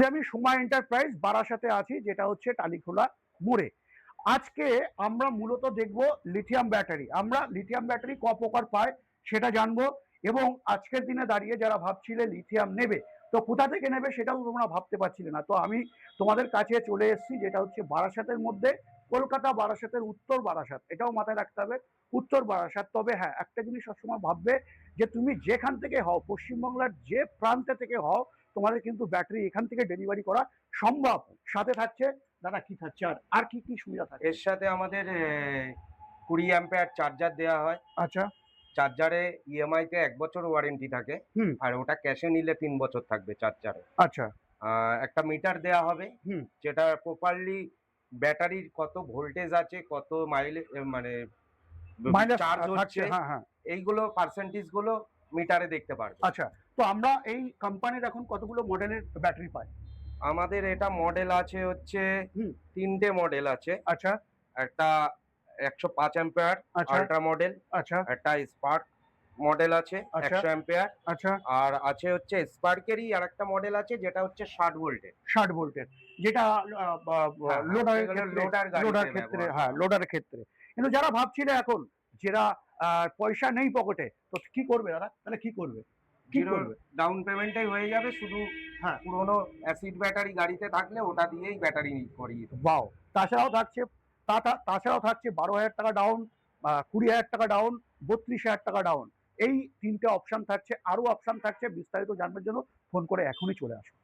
আমি সোমা এন্টারপ্রাইজ বারাসাতে আছি, যেটা হচ্ছে টালিখোলা মোড়ে। আজকে আমরা মূলত দেখব লিথিয়াম ব্যাটারি। আমরা লিথিয়াম ব্যাটারি ক প্রকার পায় সেটা জানবো, এবং আজকের দিনে দাঁড়িয়ে যারা ভাবছিলে লিথিয়াম নেবে, তো কোথা থেকে নেবে সেটাও তোমরা ভাবতে পারছিলে না। তো আমি তোমাদের কাছে চলে এসেছি, যেটা হচ্ছে বারাসাতের মধ্যে, কলকাতা বারাসাতের উত্তর বারাসাত, এটাও মাথায় রাখতে হবে, উত্তর বারাসাত। তবে হ্যাঁ, একটা জিনিস সবসময় ভাববে যে তুমি যেখান থেকে হও, পশ্চিমবাংলার যে প্রান্তে থেকে হও, তোমাদের কিন্তু ব্যাটারি এখান থেকে ডেলিভারি করা সম্ভব। সাথে থাকছে দাদা, কি থাকছে আর আর কি কি সুবিধা থাকে? এর সাথে আমাদের 20 অ্যাম্পিয়ার চার্জার দেওয়া হয়। আচ্ছা। চার্জারে ইএমআই তে 1 বছর ওয়ারেন্টি থাকে। হুম। আর ওটা ক্যাশে নিলে 3 বছর থাকবে চার্জারে। আচ্ছা। একটা মিটার দেয়া হবে, হুম। যেটা প্রপারলি ব্যাটারির কত ভোল্টেজ আছে, কত মাইলে মানে মাইনাস চার্জ থাকছে, হচ্ছে, হ্যাঁ হ্যাঁ। এইগুলো পার্সেন্টেজ গুলো মিটারে দেখতে পারবে। আচ্ছা, তো আমরা এই কোম্পানির এখন কতগুলো মডেলের ব্যাটারি পাই? আমাদের এটা মডেল আছে হচ্ছে হুম। 3 টে মডেল আছে। আচ্ছা। একটা 105 অ্যাম্পিয়ার আচ্ছা। আল্ট্রা মডেল, আচ্ছা। একটা স্পার্ক মডেল আছে আচ্ছা। 100 অ্যাম্পিয়ার, আচ্ছা। আর আছে হচ্ছে স্পার্কেরই আরেকটা মডেল আছে যেটা হচ্ছে 60 ভোল্টের। 60 ভোল্টের, যেটা হ্যাঁ, হ্যাঁ, লোডারের সেগুলো ক্ষেত্রে, লোডার গাড়িতে লোডার ক্ষেত্রে, ব্যবহার হ্যাঁ করা হয়। লোডারের ক্ষেত্রে। কিন্তু যারা ভাবছিলে এখন, যারা পয়সা নেই পকেটে, তো কি করবে দাদা? তাহলে কি করবে? কি জিরো করবে? ডাউন পেমেন্টেই হয়ে যাবে, শুধু হ্যাঁ। পুরোনো অ্যাসিড ব্যাটারি গাড়িতে থাকলে ওটা দিয়েই ব্যাটারি করিয়ে দেবো। ওয়াও! তাছাড়াও থাকছে, তাছাড়াও থাকছে 12,000 টাকা ডাউন, 20,000 টাকা ডাউন, 32,000 টাকা ডাউন। এই ৩ টে অপশন থাকছে। আরো অপশন থাকছে। বিস্তারিত জানবার জন্য ফোন করে এখনই চলে আসুন।